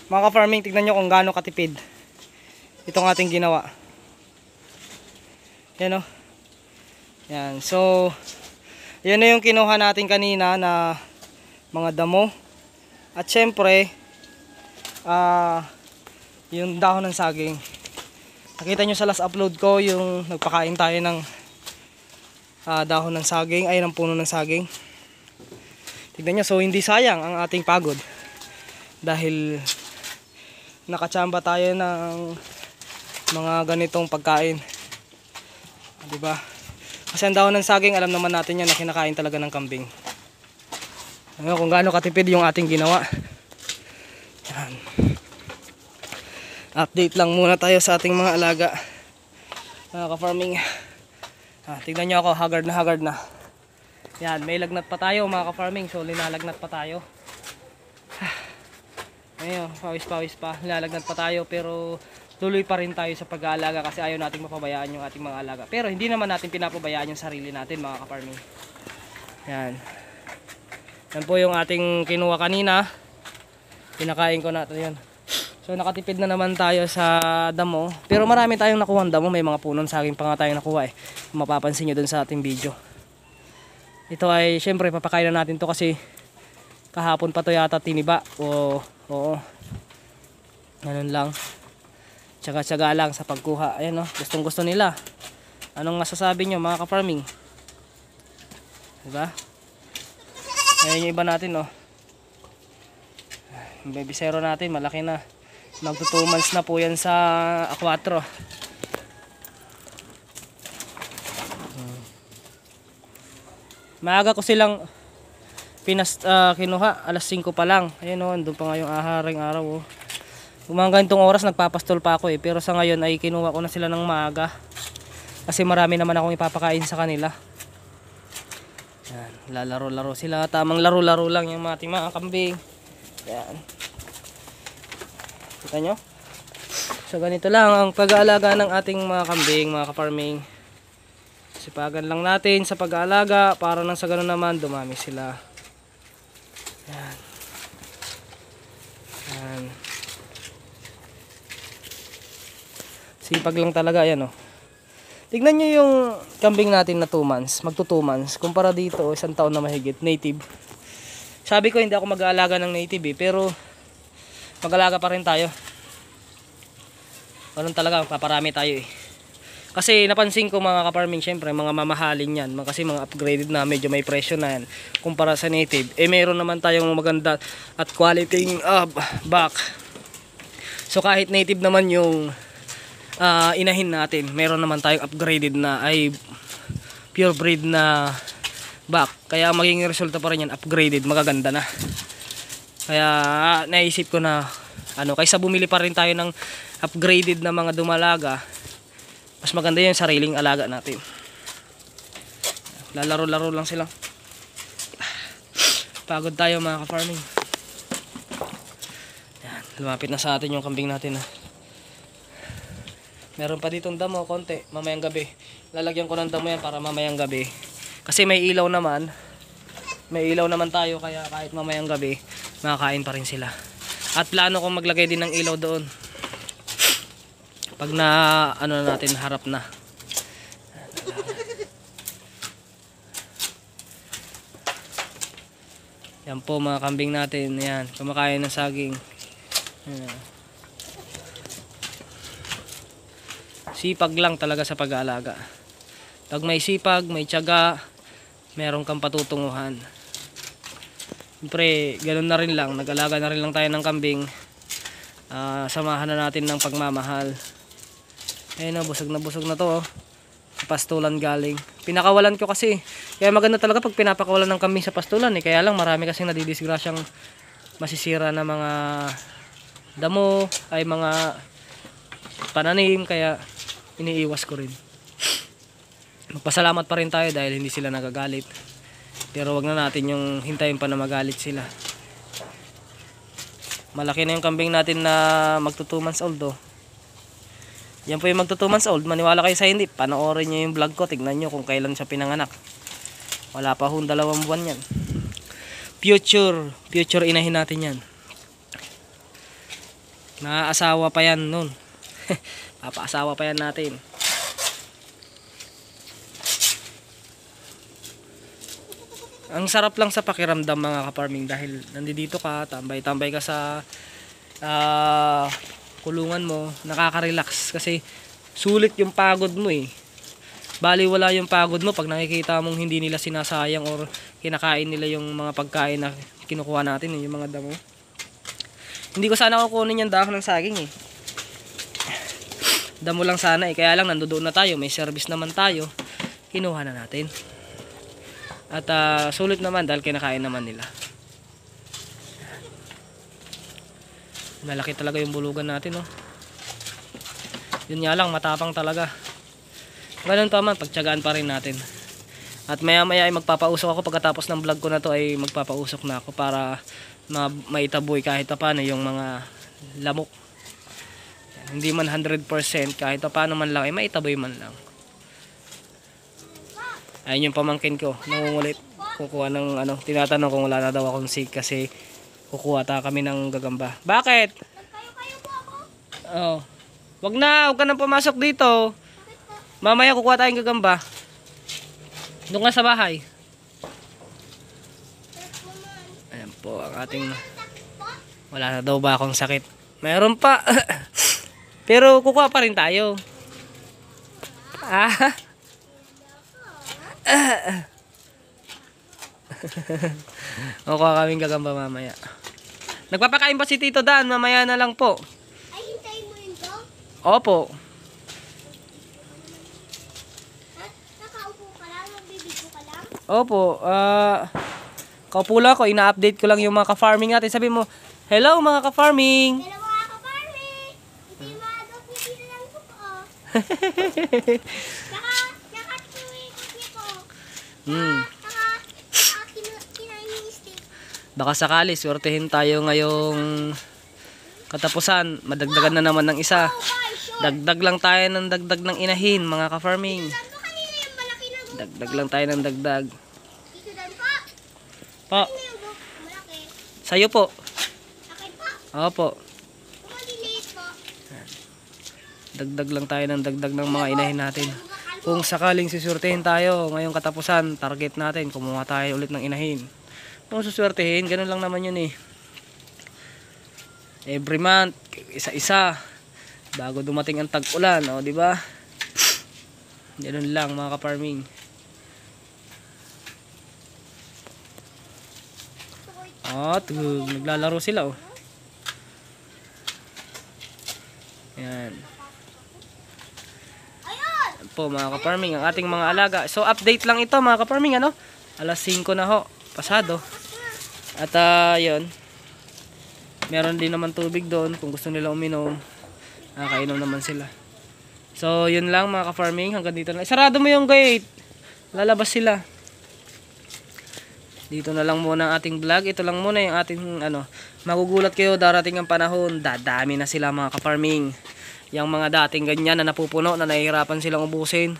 Mga ka-farming, tignan nyo kung gaano katipid itong ating ginawa. Yan o. Yan. So, yan na yung kinuha natin kanina na mga damo. At syempre, yung dahon ng saging. Nakita nyo sa last upload ko, yung nagpakain tayo ng dahon ng saging, ay ng puno ng saging. Tignan nyo, so hindi sayang ang ating pagod. Dahil nakachamba tayo ng mga ganitong pagkain. Diba? Kasi ang dahon ng saging, alam naman natin yan na kinakain talaga ng kambing. Ano, kung gaano katipid yung ating ginawa. Yan. Update lang muna tayo sa ating mga alaga. Mga ka-farming. Tignan nyo ako, haggard na. Yan, may lagnat pa tayo mga ka-farming. So linalagnat pa tayo. Ayun, pawis pa. Linalagnat pa tayo pero tuloy pa rin tayo sa pag-aalaga kasi ayaw nating mapabayaan yung ating mga alaga. Pero hindi naman natin pinapabayaan yung sarili natin mga ka-farming. Yan. Yan po yung ating kinuha kanina. Pinakain ko natin yan. So nakatipid na naman tayo sa damo. Pero marami tayong nakuha ng damo. May mga punong saging pa nga tayong nakuha eh. Mapapansin nyo dun sa ating video. Ito ay syempre papakain na natin to kasi kahapon pa to yata tiniba. Oo. Ganun lang. Tsaga-tsaga lang sa pagkuha. Ayan o. Gustong gusto nila. Anong masasabi nyo mga ka-farming? Diba? Ayan yung iba natin o. Yung baby zero natin malaki na. Magto 2 months na po yan sa A4. Maaga ko silang kinuha. Alas 5 pa lang. Ayan o. Andun pa nga yung aharing araw o. Umaga itong oras nagpapastol pa ako eh. Pero sa ngayon ay kinuha ko na sila ng maaga. Kasi marami naman akong ipapakain sa kanila. Yan, lalaro-laro sila. Tamang laro-laro lang yung ating mga kambing. Yan. Kita nyo? So ganito lang ang pag-aalaga ng ating mga kambing, mga ka-farming. Sipagan lang natin sa pag-aalaga para nang sa ganun naman dumami sila. Yan. Yan. Sipag lang talaga yan oh. Tignan nyo yung kambing natin na 2 months, magto 2 months. Kumpara dito, 1 taon na mahigit, native. Sabi ko hindi ako mag-aalaga ng native eh, pero mag-aalaga pa rin tayo. Ganun talaga, paparami tayo eh. Kasi napansin ko mga ka-farming, syempre mga mamahalin yan. Kasi mga upgraded na, medyo may presyo na yan. Kumpara sa native, eh meron naman tayong maganda at quality back. So kahit native naman yung inahin natin, meron naman tayong upgraded na ay pure breed na back, kaya magiging resulta pa rin yan upgraded, magaganda na. Kaya naisip ko na kaysa bumili pa rin tayo ng upgraded na mga dumalaga, mas maganda yung sariling alaga natin. Lalaro-laro lang sila. Pagod tayo mga ka-farming. Yan, lumapit na sa atin yung kambing natin. Meron pa ditong damo, konti, mamayang gabi. Lalagyan ko ng damo yan para mamayang gabi. Kasi may ilaw naman. May ilaw naman tayo, kaya kahit mamayang gabi, makakain pa rin sila. At plano kong maglagay din ng ilaw doon. Pag natin, harap na. Yan po mga kambing natin. Yan, kumakain ng saging. Yan. Sipag lang talaga sa pag-aalaga. Pag may sipag, may tiyaga, meron kang patutunguhan. Siyempre, ganoon na rin lang. Nag-alaga na rin lang tayo ng kambing. Samahan na natin ng pagmamahal. Ayun o, busog na to. Sa pastulan galing. Pinakawalan ko kasi. Kaya maganda talaga pag pinapakawalan ng kambing sa pastulan eh. Kaya lang marami kasing nadidisgrasyang masisira na mga damo, ay mga pananim, kaya iniiwas ko rin. Magpasalamat pa rin tayo dahil hindi sila nagagalit. Pero wag na natin yung hintayin pa na magalit sila. Malaki na yung kambing natin na magto 2 months old oh. Yan po yung magto 2 months old. Maniwala kayo sa hindi, panoorin nyo yung vlog ko. Tignan nyo kung kailan siya pinanganak. Wala pa hong 2 buwan yan. Future inahin natin yan. Naaasawa pa yan nun. Papaasawa pa yan natin. Ang sarap lang sa pakiramdam mga ka-farming dahil nandito ka, tambay-tambay ka sa kulungan mo, nakaka-relax kasi sulit yung pagod mo eh. Bali wala yung pagod mo pag nakikita mong hindi nila sinasayang or kinakain nila yung mga pagkain na kinukuha natin, yung mga damo. Hindi ko sana kukunin yung dahon ng saging eh. Damo lang sana eh, kaya lang nandoon na tayo, may service naman tayo, kinuha na natin. At sulit naman dahil kinakain naman nila. Malaki talaga yung bulugan natin, oh. Yun nga lang, matapang talaga. Ganun pa man, pagtiyagaan pa rin natin. At maya maya ay magpapausok ako. Pagkatapos ng vlog ko na to ay magpapausok na ako para maitaboy kahit pa paano yung mga lamok. Hindi man 100% kahit pa paano man lang ay maitaboy man lang. Ayun yung pamangkin ko, nangungulit. Kukuha ng tinatanong kung wala na daw akong sig kasi kukuha kami ng gagamba. Bakit? Kayo po ako. Oh. Wag ka nang pumasok dito. Mamaya kukuha tayong gagamba. Doon ka sa bahay. Ayan po ang ating... Wala na daw ba akong sakit? Mayroon pa. Pero kukuha pa rin tayo. Kukuha kaming gagamba mamaya. Nagpapakain pa si Tito Dan. Mamaya na lang po. Ay, hintayin mo yun to? Opo. Nakaupo ka lang? Nagbibigo ka lang? Opo. Kaupo lang ako. Ina-update ko lang yung mga ka-farming natin. Sabi mo, hello mga ka-farming. Hello mga ka-farming! Hindi maagap hindi na lang po ko. Naka-tuwi kasi ko. Kinain yung steak. Baka sakali, swertehin tayo ngayong katapusan. Madagdagan na naman ng isa. Dagdag lang tayo ng dagdag ng inahin, mga ka-farming. Saan mo kanina yung malaki na buhok? Dagdag lang tayo ng dagdag. Dito dan po. Po, Kanina yung buhok malaki. sa'yo po. Akin po. Opo. Kung maliliit po. Dagdag lang tayo ng dagdag ng mga inahin natin. Kung sakaling susurtehin tayo ngayong katapusan, target natin, kumuha tayo ulit ng inahin. Kung susurtehin, ganun lang naman yun eh. Every month, isa-isa. Bago dumating ang tag-ulan, o di ba? Ganun lang mga ka-farming. Naglalaro sila, oh. Yan. Ayun! Yan po mga ka-farming, ang ating mga alaga. So update lang ito mga ka-farming, ano? Alas 5 na ho, pasado. At yun. Meron din naman tubig doon kung gusto nila uminom. Nakakainom naman sila. So yun lang mga ka-farming, hanggang dito na. Sarado mo yung gate. Lalabas sila. Dito na lang muna ang ating vlog. Ito lang muna yung ating magugulat kayo, darating ang panahon, dadami na sila mga ka-farming. Yung mga dating ganyan na napupuno, na nahihirapan silang ubusin.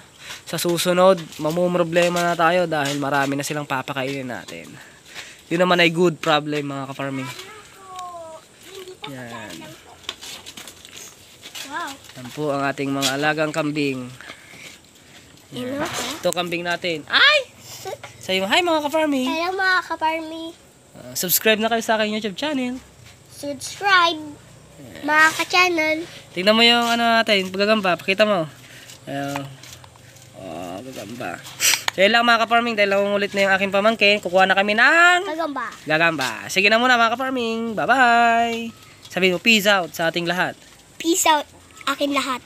Sa susunod, mamumroblema na tayo dahil marami na silang papakainin natin. Yun naman ay good problem mga ka-farming. Yan. Wow. Yan po ang ating mga alagang kambing. Hello po. Ito kambing natin. Ay! Sayo, hi mga ka-farming. Hello mga ka-farming. Subscribe na kayo sa aking YouTube channel. Subscribe mga ka-channel. Tingnan mo yung natin, gagamba. Pakita mo. Gagamba. So yun lang mga ka-farming, dahil ulit na yung aking pamangkin, kukuha na kami ng Kagamba. gagamba. Sige na muna mga ka-farming. Bye-bye. Sabihin mo, peace out sa ating lahat. Peace out akin lahat.